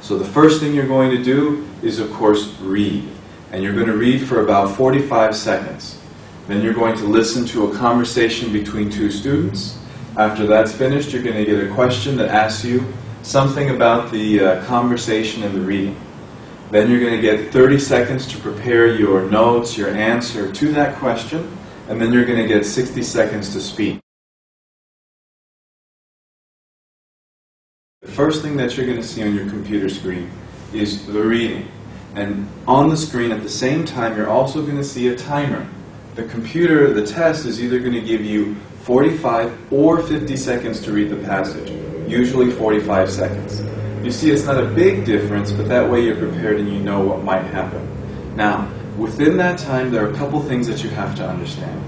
So the first thing you're going to do is, of course, read. And you're going to read for about 45 seconds. Then you're going to listen to a conversation between two students. After that's finished, you're going to get a question that asks you something about the conversation and the reading. Then you're going to get 30 seconds to prepare your notes, your answer to that question, and then you're going to get 60 seconds to speak. The first thing that you're going to see on your computer screen is the reading. And on the screen at the same time, you're also going to see a timer. The computer, the test, is either going to give you 45 or 50 seconds to read the passage, usually 45 seconds. You see, it's not a big difference, but that way you're prepared and you know what might happen. Now, within that time, there are a couple things that you have to understand.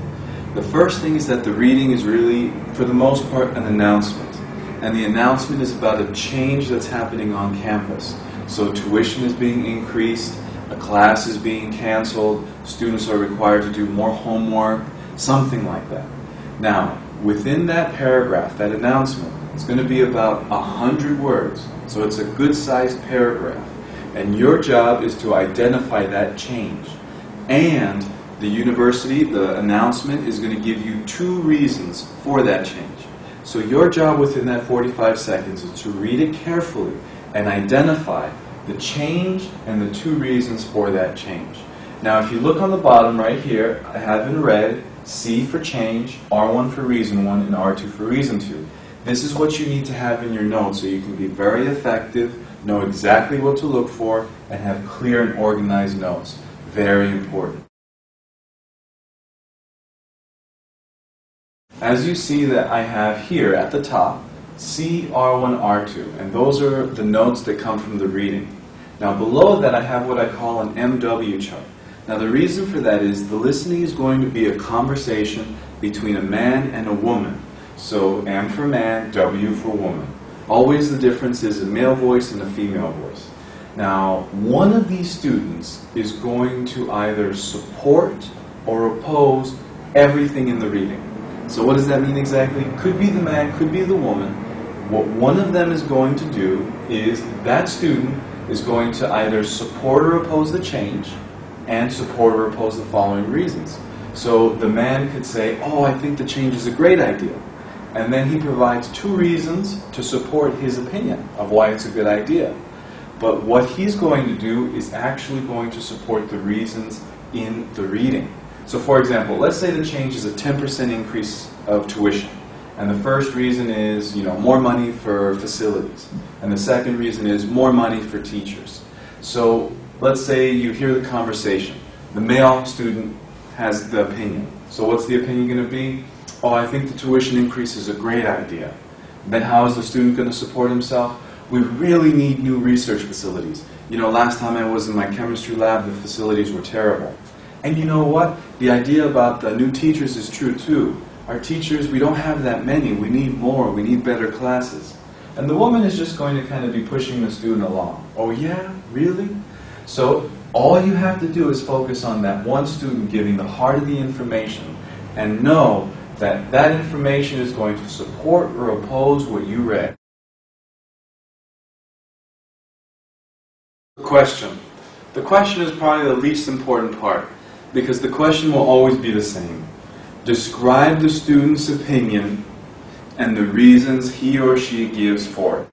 The first thing is that the reading is really, for the most part, an announcement. And the announcement is about a change that's happening on campus. So tuition is being increased, a class is being canceled, students are required to do more homework, something like that. Now, within that paragraph, that announcement, it's going to be about 100 words. So it's a good-sized paragraph. And your job is to identify that change. And the university, the announcement, is going to give you 2 reasons for that change. So your job within that 45 seconds is to read it carefully and identify the change and the 2 reasons for that change. Now, if you look on the bottom right here, I have in red C for change, R1 for reason 1, and R2 for reason 2. This is what you need to have in your notes so you can be very effective, know exactly what to look for, and have clear and organized notes. Very important. As you see that I have here at the top, C, R1, R2, and those are the notes that come from the reading. Now below that I have what I call an MW chart. Now the reason for that is the listening is going to be a conversation between a man and a woman. So M for man, W for woman. Always the difference is a male voice and a female voice. Now one of these students is going to either support or oppose everything in the reading. So what does that mean exactly? Could be the man, could be the woman. What one of them is going to do is that student is going to either support or oppose the change and support or oppose the following reasons. So the man could say, oh, I think the change is a great idea. And then he provides 2 reasons to support his opinion of why it's a good idea. But what he's going to do is actually going to support the reasons in the reading. So for example, let's say the change is a 10% increase of tuition. And the first reason is, more money for facilities. And the second reason is more money for teachers. So let's say you hear the conversation. The male student has the opinion. So what's the opinion going to be? Oh, I think the tuition increase is a great idea. Then how is the student going to support himself? We really need new research facilities. Last time I was in my chemistry lab, the facilities were terrible. And you know what? The idea about the new teachers is true too. Our teachers, we don't have that many. We need more. We need better classes. And the woman is just going to kind of be pushing the student along. Oh yeah? Really? So all you have to do is focus on that one student giving the heart of the information and know that that information is going to support or oppose what you read. Question. The question is probably the least important part because the question will always be the same. Describe the student's opinion and the reasons he or she gives for it.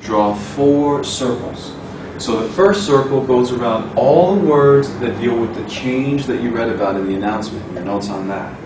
Draw 4 circles. So the first circle goes around all the words that deal with the change that you read about in the announcement. Your notes on that.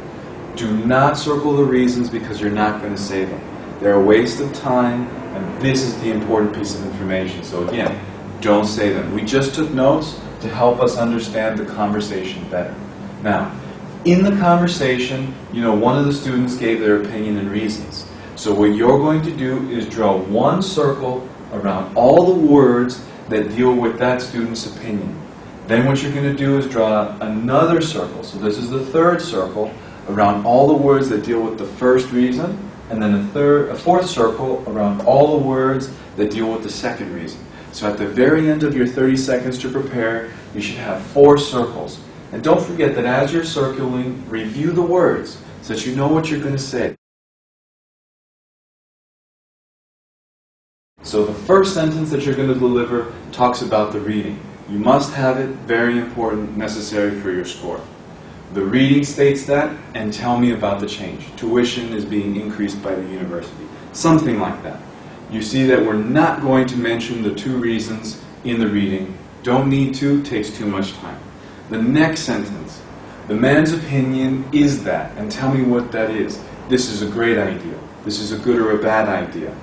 Do not circle the reasons because you're not going to say them. They're a waste of time, and this is the important piece of information. So again, don't say them. We just took notes to help us understand the conversation better. Now, in the conversation, one of the students gave their opinion and reasons. So what you're going to do is draw 1 circle around all the words that deal with that student's opinion. Then what you're going to do is draw another circle. So this is the 3rd circle around all the words that deal with the first reason, and then a 4th circle around all the words that deal with the second reason. So at the very end of your 30 seconds to prepare, you should have 4 circles. And don't forget that as you're circling, review the words so that you know what you're going to say. So the first sentence that you're going to deliver talks about the reading. You must have it, very important, necessary for your score. The reading states that, and tell me about the change. Tuition is being increased by the university. Something like that. You see that we're not going to mention the 2 reasons in the reading. Don't need to, takes too much time. The next sentence, the man's opinion is that, and tell me what that is. This is a great idea. This is a good or a bad idea.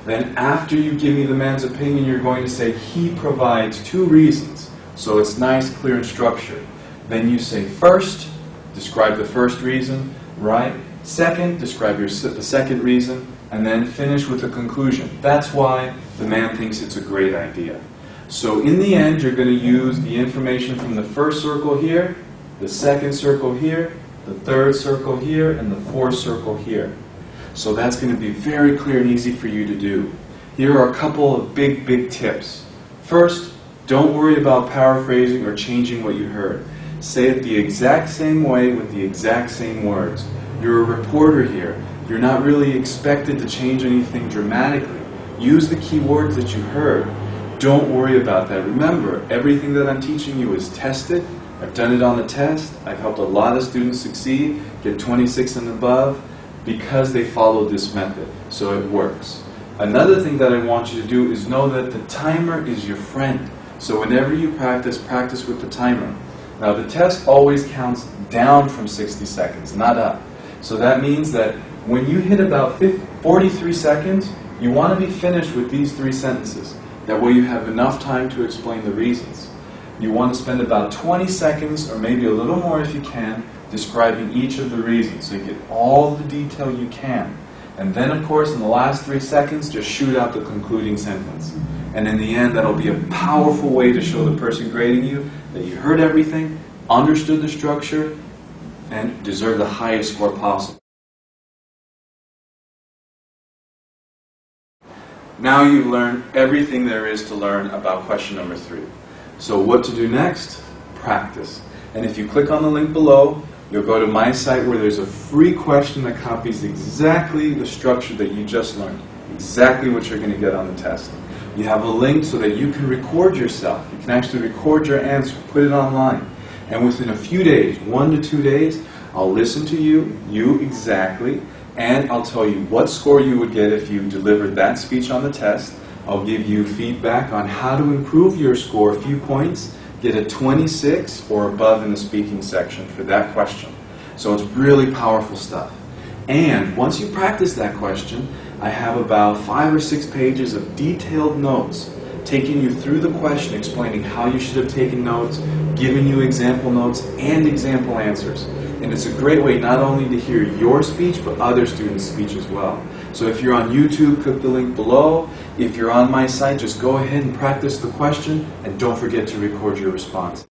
Then after you give me the man's opinion, you're going to say he provides 2 reasons. So it's nice, clear, and structured. Then you say first, describe the first reason, right? Second, describe the second reason, and then finish with a conclusion. That's why the man thinks it's a great idea. So in the end, you're going to use the information from the first circle here, the second circle here, the third circle here, and the fourth circle here. So that's going to be very clear and easy for you to do. Here are a couple of big tips. First, don't worry about paraphrasing or changing what you heard. Say it the exact same way with the exact same words. You're a reporter here. You're not really expected to change anything dramatically. Use the key words that you heard. Don't worry about that. Remember, everything that I'm teaching you is tested. I've done it on the test. I've helped a lot of students succeed, get 26 and above, because they followed this method. So it works. Another thing that I want you to do is know that the timer is your friend. So whenever you practice, practice with the timer. Now the test always counts down from 60 seconds, not up. So that means that when you hit about 43 seconds, you want to be finished with these 3 sentences. That way you have enough time to explain the reasons. You want to spend about 20 seconds, or maybe a little more if you can, describing each of the reasons, so you get all the detail you can. And then, of course, in the last 3 seconds, just shoot out the concluding sentence. And in the end, that'll be a powerful way to show the person grading you that you heard everything, understood the structure, and deserve the highest score possible. Now you've learned everything there is to learn about question number 3. So what to do next? Practice. And if you click on the link below, you'll go to my site where there's a free question that copies exactly the structure that you just learned, exactly what you're going to get on the test. You have a link so that you can record yourself. You can actually record your answer, put it online. And within a few days, 1 to 2 days, I'll listen to you exactly, and I'll tell you what score you would get if you delivered that speech on the test. I'll give you feedback on how to improve your score a few points, get a 26 or above in the speaking section for that question. So it's really powerful stuff. And once you practice that question, I have about 5 or 6 pages of detailed notes taking you through the question, explaining how you should have taken notes, giving you example notes and example answers. And it's a great way not only to hear your speech, but other students' speech as well. So if you're on YouTube, click the link below. If you're on my site, just go ahead and practice the question, and don't forget to record your response.